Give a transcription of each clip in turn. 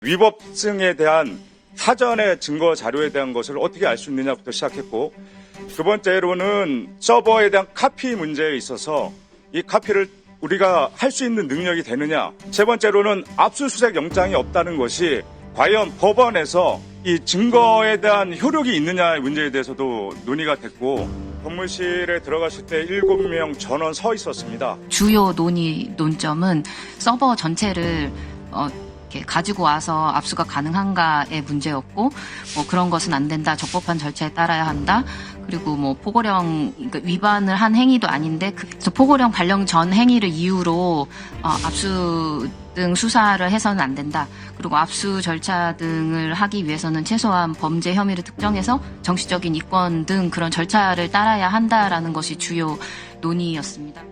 위법성에 대한 사전의 증거 자료에 대한 것을 어떻게 알 수 있느냐부터 시작했고, 두 번째로는 서버에 대한 카피 문제에 있어서 이 카피를 우리가 할 수 있는 능력이 되느냐, 세 번째로는 압수수색 영장이 없다는 것이 과연 법원에서 이 증거에 대한 효력이 있느냐의 문제에 대해서도 논의가 됐고, 법무실에 들어갔을 때 7명 전원 서 있었습니다. 주요 논점은 서버 전체를 이렇게 가지고 와서 압수가 가능한가의 문제였고, 뭐 그런 것은 안 된다, 적법한 절차에 따라야 한다. 그리고 뭐 포고령 위반을 한 행위도 아닌데 포고령 발령 전 행위를 이유로 압수 등 수사를 해서는 안 된다. 그리고 압수 절차 등을 하기 위해서는 최소한 범죄 혐의를 특정해서 정치적인 이권 등 그런 절차를 따라야 한다라는 것이 주요 논의였습니다.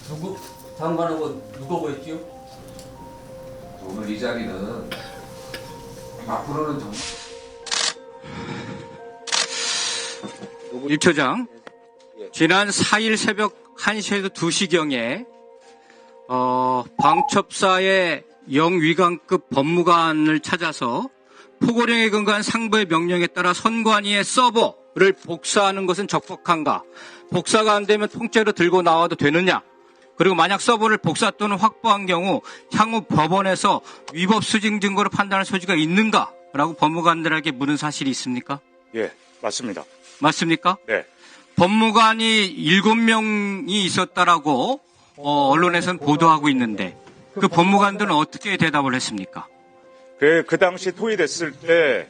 누구 장관하고 누가 보였지요? 오늘 이 자리는 앞으로는 정말 1처장, 지난 4일 새벽 1시에서 2시경에 방첩사의 영위관급 법무관을 찾아서 포고령에 근거한 상부의 명령에 따라 선관위의 서버를 복사하는 것은 적법한가? 복사가 안 되면 통째로 들고 나와도 되느냐? 그리고 만약 서버를 복사 또는 확보한 경우 향후 법원에서 위법 수증 증거로 판단할 소지가 있는가라고 법무관들에게 물은 사실이 있습니까? 예, 맞습니다. 맞습니까? 네. 법무관이 7명이 있었다라고 언론에서는 보도하고 있는데 그 법무관들은 어떻게 대답을 했습니까? 그 당시 토의됐을 때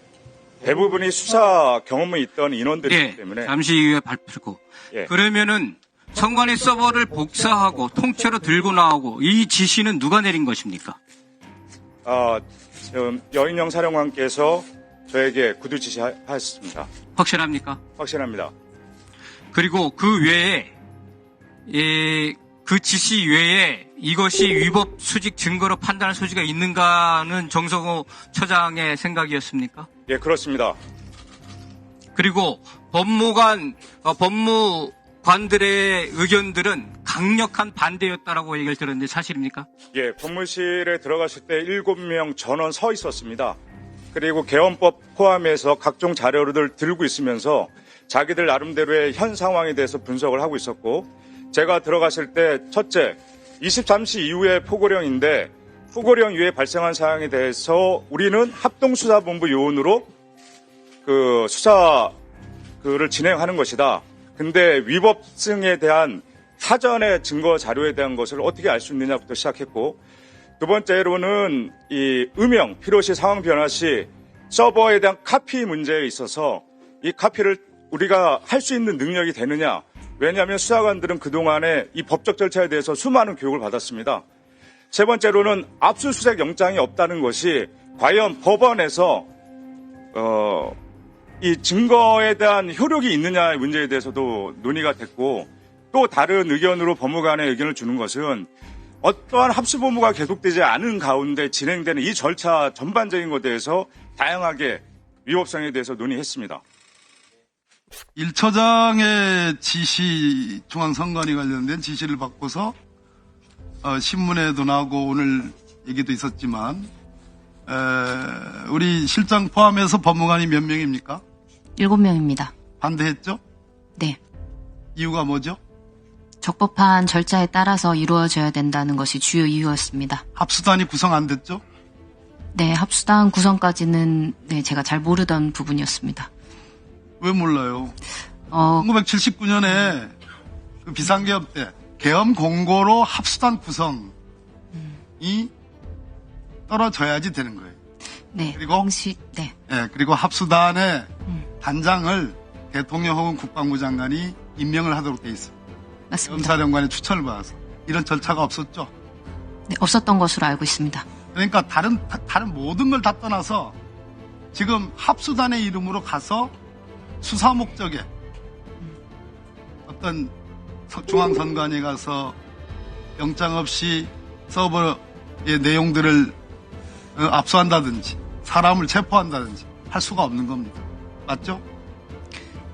대부분이 수사 경험이 있던 인원들이기 예, 때문에. 잠시 후에 발표고. 예. 그러면은 선관위 서버를 복사하고 통째로 들고 나오고 이 지시는 누가 내린 것입니까? 지금 여인영 사령관께서 저에게 구두 지시하였습니다. 확실합니까? 확실합니다. 그리고 그 외에 그 지시 외에 이것이 위법 수직 증거로 판단할 소지가 있는가는 정성호 처장의 생각이었습니까? 예, 그렇습니다. 그리고 법무관들의 의견들은 강력한 반대였다라고 얘기를 들었는데 사실입니까? 예, 법무실에 들어갔을 때 7명 전원 서 있었습니다. 그리고 개헌법 포함해서 각종 자료를 들고 있으면서 자기들 나름대로의 현 상황에 대해서 분석을 하고 있었고, 제가 들어갔을 때 첫째, 23시 이후에 포고령인데 포고령 이후에 발생한 사항에 대해서 우리는 합동수사본부 요원으로 그 수사를 진행하는 것이다. 근데 위법성에 대한 사전의 증거 자료에 대한 것을 어떻게 알 수 있느냐부터 시작했고, 두 번째로는 이 음영, 필요시 상황 변화 시 서버에 대한 카피 문제에 있어서 이 카피를 우리가 할 수 있는 능력이 되느냐. 왜냐하면 수사관들은 그동안에 이 법적 절차에 대해서 수많은 교육을 받았습니다. 세 번째로는 압수수색 영장이 없다는 것이 과연 법원에서 이 증거에 대한 효력이 있느냐의 문제에 대해서도 논의가 됐고, 또 다른 의견으로 법무관의 의견을 주는 것은 어떠한 합수본부가 계속되지 않은 가운데 진행되는 이 절차 전반적인 것에 대해서 다양하게 위법성에 대해서 논의했습니다. 1처장의 지시, 중앙선관위 관련된 지시를 받고서 신문에도 나오고 오늘 얘기도 있었지만 우리 실장 포함해서 법무관이 몇 명입니까? 7명입니다. 반대했죠? 네. 이유가 뭐죠? 적법한 절차에 따라서 이루어져야 된다는 것이 주요 이유였습니다. 합수단이 구성 안 됐죠? 네, 합수당 구성까지는 제가 잘 모르던 부분이었습니다. 왜 몰라요? 1979년에 그 비상계엄 때 계엄 공고로 합수단 구성이 떨어져야지 되는 거예요. 네. 그리고 네. 그리고 합수단의 단장을 대통령 혹은 국방부 장관이 임명을 하도록 돼 있어요. 맞습니다. 검사령관의 추천을 받아서 이런 절차가 없었죠. 네, 없었던 것으로 알고 있습니다. 그러니까 다른 모든 걸 다 떠나서 지금 합수단의 이름으로 가서 수사 목적에 어떤 중앙선관위에 가서 영장 없이 서버의 내용들을 압수한다든지 사람을 체포한다든지 할 수가 없는 겁니다. 맞죠?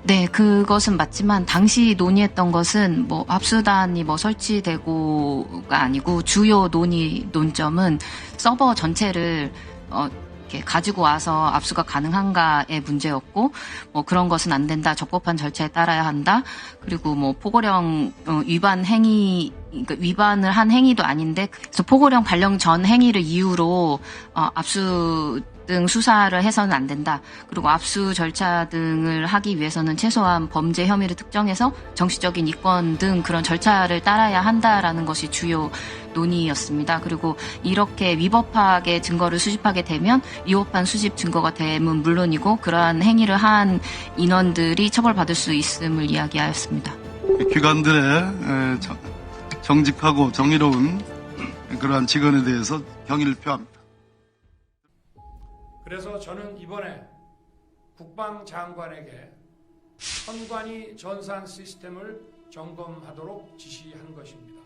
네, 그것은 맞지만 당시 논의했던 것은 뭐 압수단이 뭐 설치되고가 아니고 주요 논점은 서버 전체를 이렇게 가지고 와서 압수가 가능한가의 문제였고, 뭐 그런 것은 안 된다. 적법한 절차에 따라야 한다. 그리고 뭐 포고령 위반 행위, 그러니까 위반을 한 행위도 아닌데, 그래서 포고령 발령 전 행위를 이유로 압수 등 수사를 해서는 안 된다. 그리고 압수 절차 등을 하기 위해서는 최소한 범죄 혐의를 특정해서 정치적인 이권 등 그런 절차를 따라야 한다라는 것이 주요 논의였습니다. 그리고 이렇게 위법하게 증거를 수집하게 되면 위법한 수집 증거가 되면 물론이고 그러한 행위를 한 인원들이 처벌받을 수 있음을 이야기하였습니다. 기관들의 정직하고 정의로운 그러한 직원에 대해서 경의를 표합니다. 그래서 저는 이번에 국방장관에게 선관위 전산 시스템을 점검하도록 지시한 것입니다.